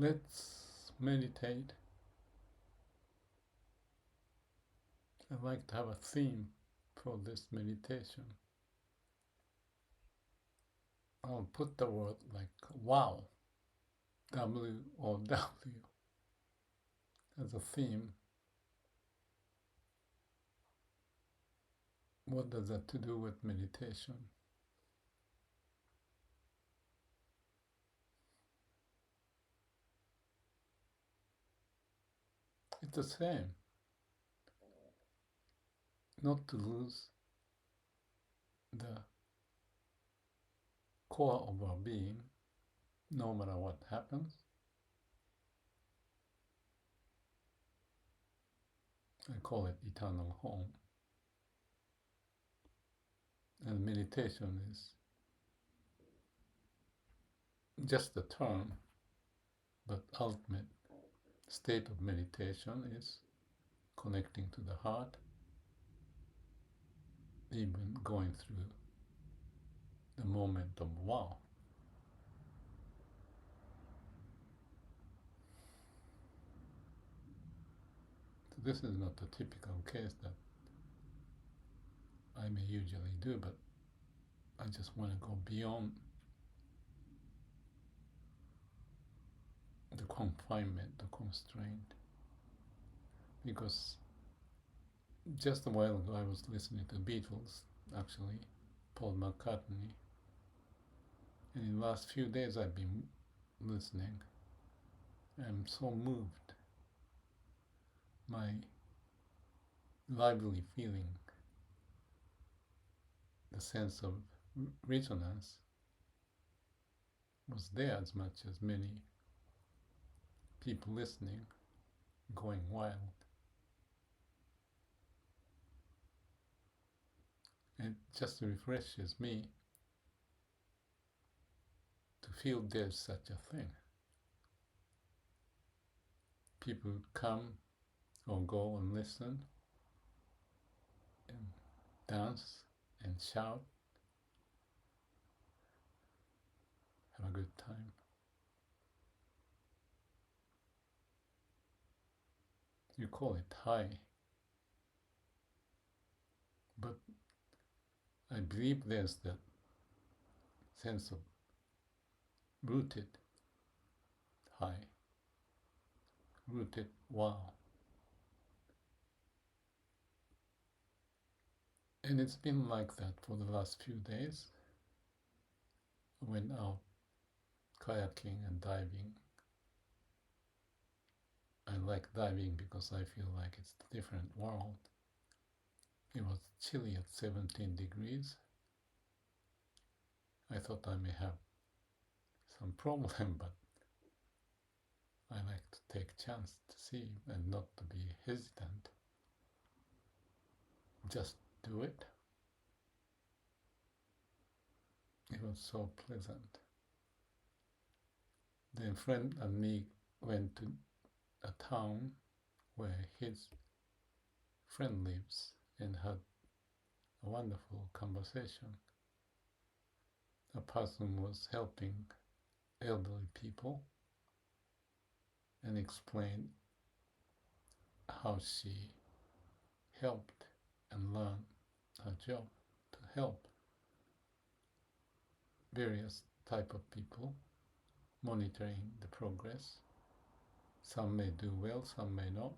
Let's meditate. I'd like to have a theme for this meditation. I'll put the word like wow, W-O-W, as a theme. What does that to do with meditation? It's the same. Not to lose the core of our being, no matter what happens. I call it eternal home. And meditation is just a term, but ultimate state of meditation is connecting to the heart, even going through the moment of wow. So this is not a typical case that I may usually do, but I just want to go beyond the confinement, the constraint. Because just a while ago I was listening to Beatles, actually, Paul McCartney. And in the last few days I've been listening. I'm so moved. My lively feeling, the sense of resonance was there as much as many people listening, going wild. It just refreshes me to feel there's such a thing. People come or go and listen and dance and shout, have a good time. You call it high, but I believe there's that sense of rooted high, rooted wow. And it's been like that for the last few days. I went out kayaking and diving. I like diving because I feel like it's a different world. It was chilly at 17 degrees. I thought I may have some problem, but I like to take chance to see and not to be hesitant. Just do it. It was so pleasant. Then friend and me went to a town where his friend lives and had a wonderful conversation. A person was helping elderly people and explained how she helped and learned her job to help various type of people, monitoring the progress. Some may do well, some may not.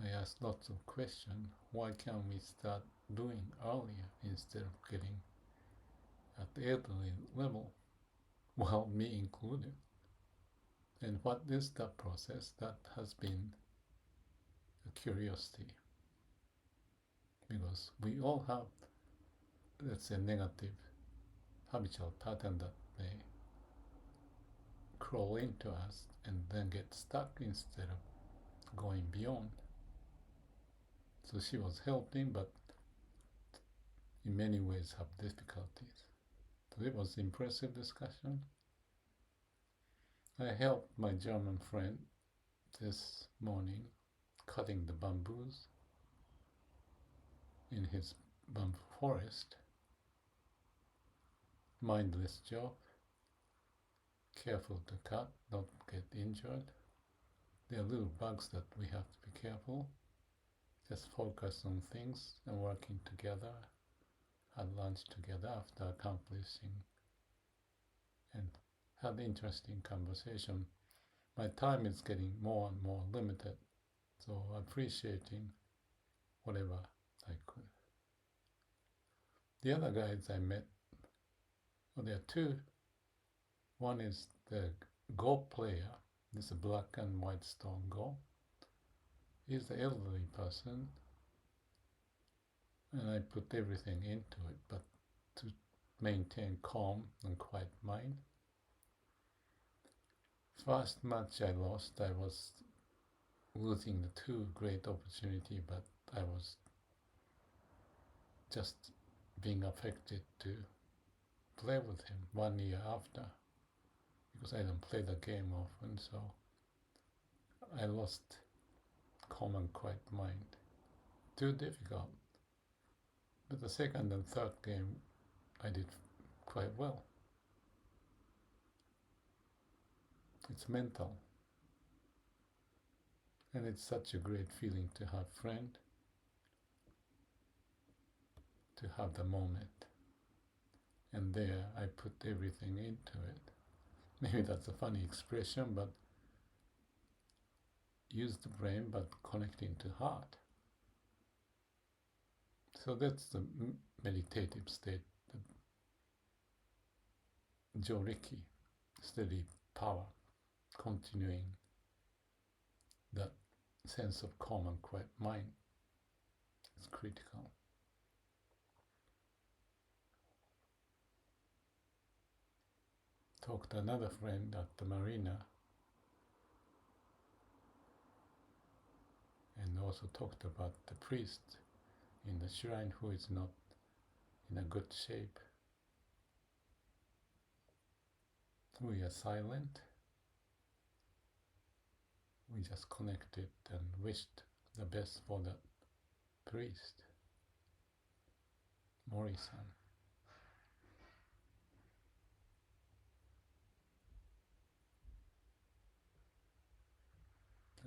I asked lots of questions. Why can't we start doing earlier instead of getting at the elderly level? Well, me included. And what is that process? That has been a curiosity. Because we all have, let's say, negative habitual pattern that may crawl into us and then get stuck instead of going beyond. So she was helping, but in many ways have difficulties. So it was impressive discussion. I helped my German friend this morning cutting the bamboos in his bamboo forest. Mindless job, careful to cut, not get injured. There are little bugs that we have to be careful. Just focus on things and working together. Had lunch together after accomplishing and had interesting conversation. My time is getting more and more limited, so appreciating whatever I could. The other guys I met, well, there are two. One is the Go player. This is a black and white stone Go. He's the elderly person, and I put everything into it, but to maintain calm and quiet mind. First match I lost, I was losing the two great opportunity, but I was just being affected to play with him 1 year after, because I don't play the game often, so I lost calm and quiet mind. Too difficult. But the second and third game I did quite well. It's mental. And it's such a great feeling to have a friend, to have the moment. And there I put everything into it. Maybe that's a funny expression, but use the brain but connecting to heart. So that's the meditative state, the Joriki, steady power, continuing that sense of calm and quiet mind is critical. Talked to another friend at the marina and also talked about the priest in the shrine who is not in a good shape. We are silent. We just connected and wished the best for the priest, Mori-san.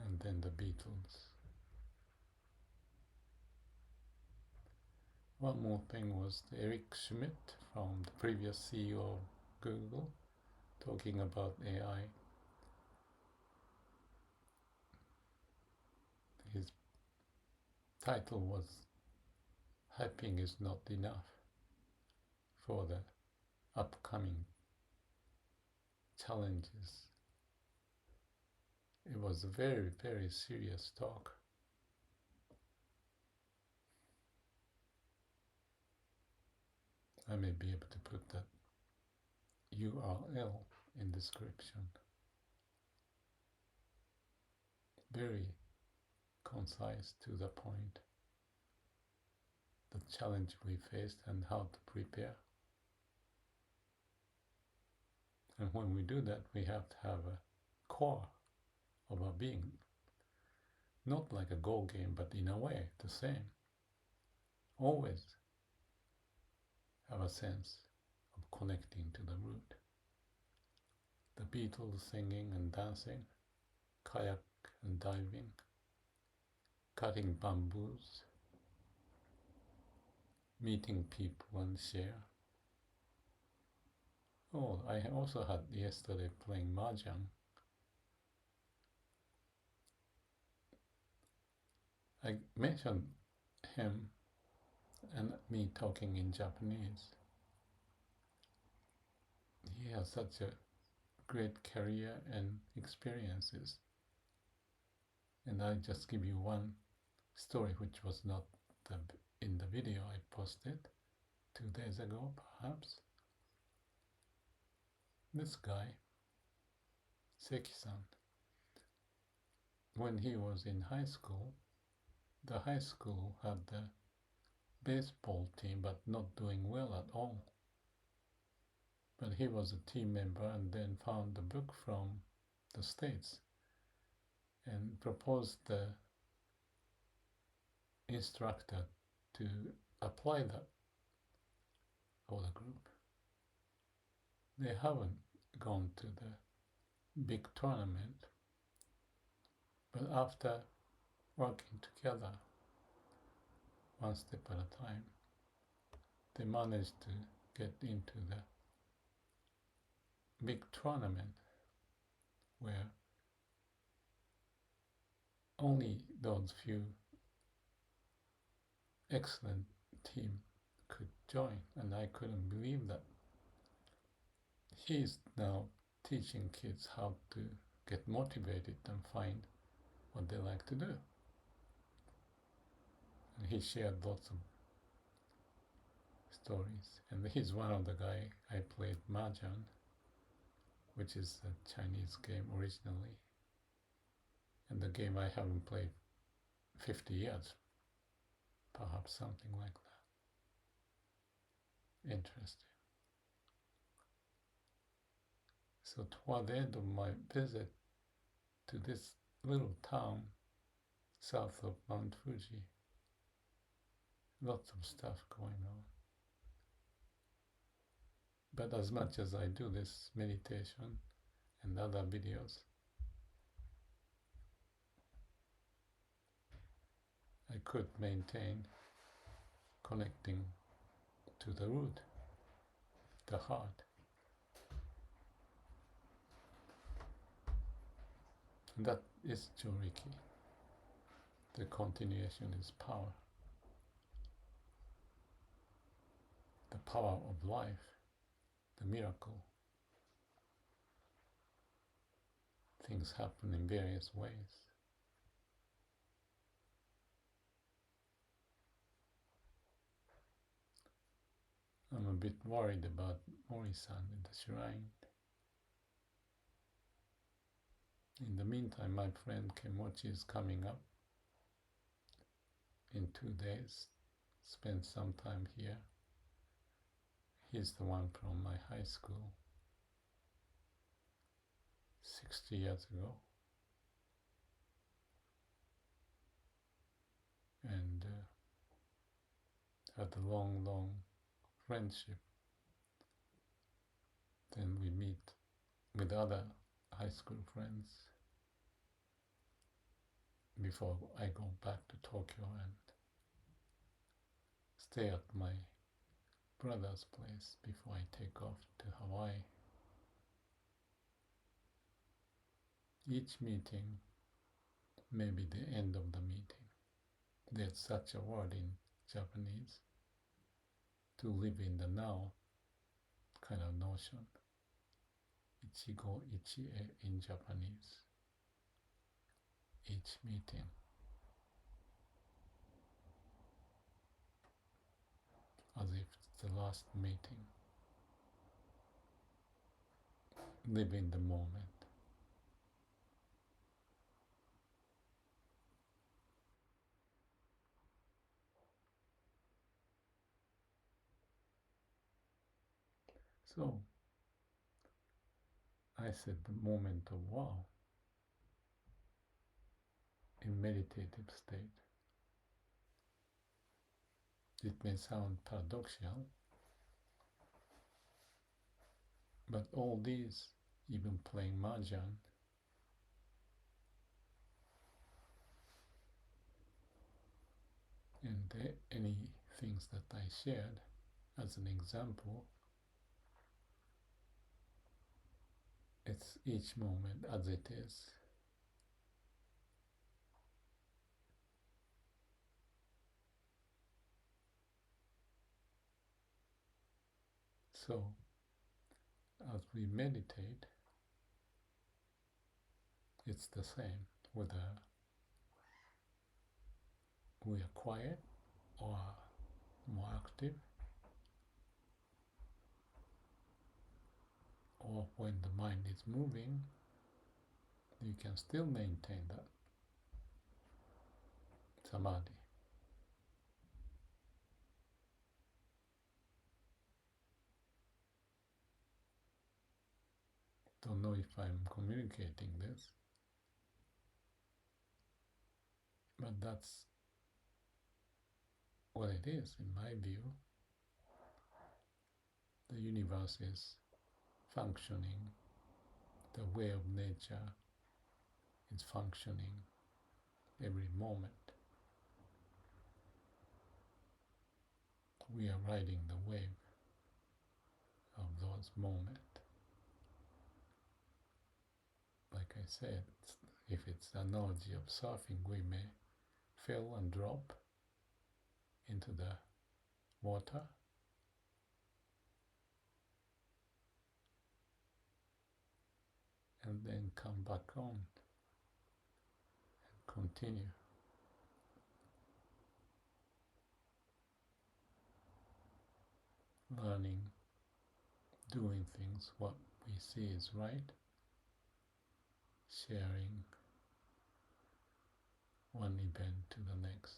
And then the Beatles. One more thing was Eric Schmidt from the previous CEO of Google talking about AI. His title was "Hyping is Not Enough" for the upcoming challenges. It was a very, very serious talk. I may be able to put that URL in description. Very concise, to the point, the challenge we faced and how to prepare. And when we do that, we have to have a core of our being, not like a Go game, but in a way the same. Always have a sense of connecting to the root. The Beatles singing and dancing, kayak and diving, cutting bamboos, meeting people and share. Oh, I also had yesterday playing Mahjong. I mentioned him and me talking in Japanese. He has such a great career and experiences. And I just give you one story which was not in the video I posted 2 days ago, perhaps. This guy, Seki-san, when he was in high school, the high school had the baseball team but not doing well at all. But he was a team member and then found the book from the States and proposed the instructor to apply that for the group. They haven't gone to the big tournament, But after working together, one step at a time, they managed to get into the big tournament where only those few excellent team could join, and I couldn't believe that. He's now teaching kids how to get motivated and find what they like to do. And he shared lots of stories. And he's one of the guy I played Mahjong, which is a Chinese game originally. And the game I haven't played 50 years, perhaps something like that. Interesting. So toward the end of my visit to this little town south of Mount Fuji, lots of stuff going on. But as much as I do this meditation and other videos, I could maintain connecting to the root, the heart. And that is Joriki. The continuation is power. The power of life, the miracle. Things happen in various ways. I'm a bit worried about Mori-san in the shrine. In the meantime, my friend Kemochi is coming up in 2 days. Spend some time here. He's the one from my high school 60 years ago. And had a long, long friendship. Then we meet with other high school friends before I go back to Tokyo and stay at my brother's place before I take off to Hawaii. Each meeting may be the end of the meeting. There's such a word in Japanese, to live in the now kind of notion. Ichigo ichie in Japanese. Each meeting. As if it's the last meeting. Live in the moment. So, I said the moment of wow in meditative state. It may sound paradoxical, but all these, even playing Mahjong, and any things that I shared as an example, it's each moment as it is. So, as we meditate, it's the same whether we are quiet or more active, or when the mind is moving, you can still maintain that samadhi. Don't know if I'm communicating this, but that's what it is in my view. The universe is functioning, the way of nature is functioning every moment. We are riding the wave of those moments. Like I said, if it's the analogy of surfing, we may fail and drop into the water, and then come back on and continue. Learning, doing things what we see is right, sharing one event to the next.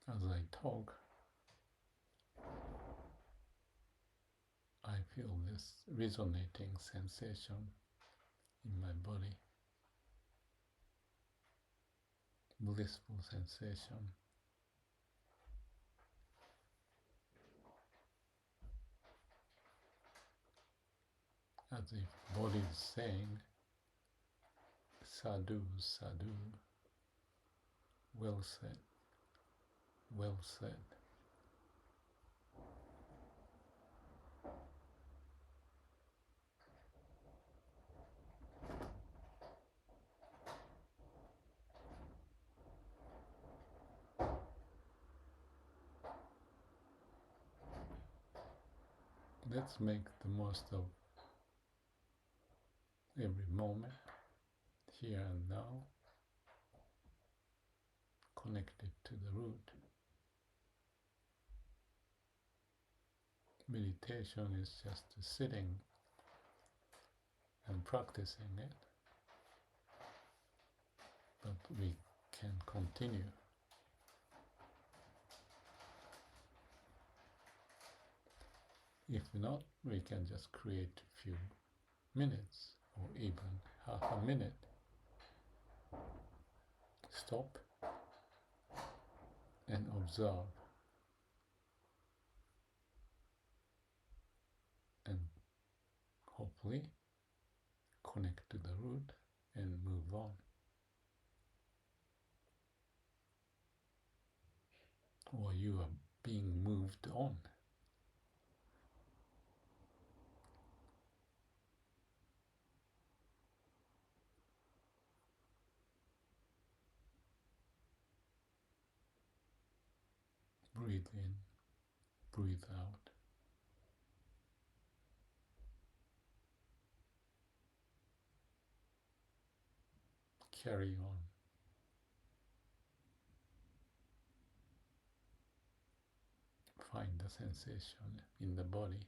As I talk, I feel this resonating sensation in my body, blissful sensation. As if body is saying, sadhu, sadhu, well said, well said. Let's make the most of every moment, here and now, connected to the root. Meditation is just sitting and practicing it, but we can continue. If not, we can just create a few minutes or even half a minute. Stop and observe, and hopefully connect to the root and move on. Or you are being moved on. Breathe in, breathe out. Carry on. Find the sensation in the body.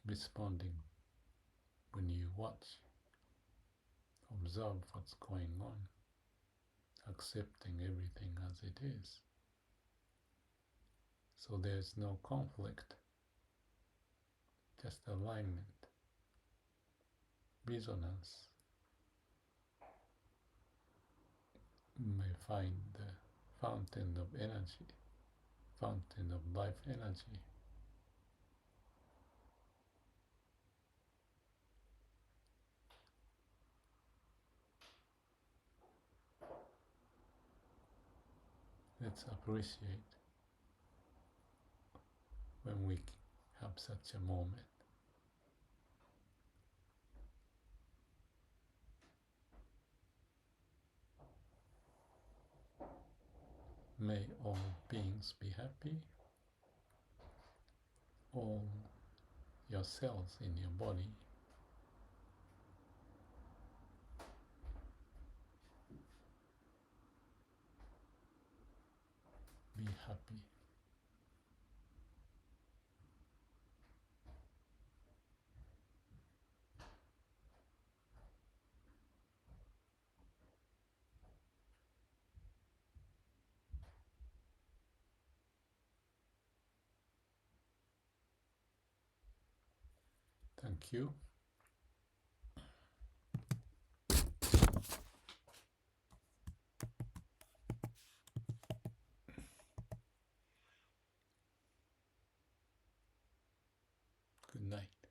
Responding when you watch. Observe what's going on. Accepting everything as it is. So there's no conflict, just alignment, resonance. You may find the fountain of energy, fountain of life energy. Let's appreciate when we have such a moment. May all beings be happy. All your cells in your body be happy. Thank you. night.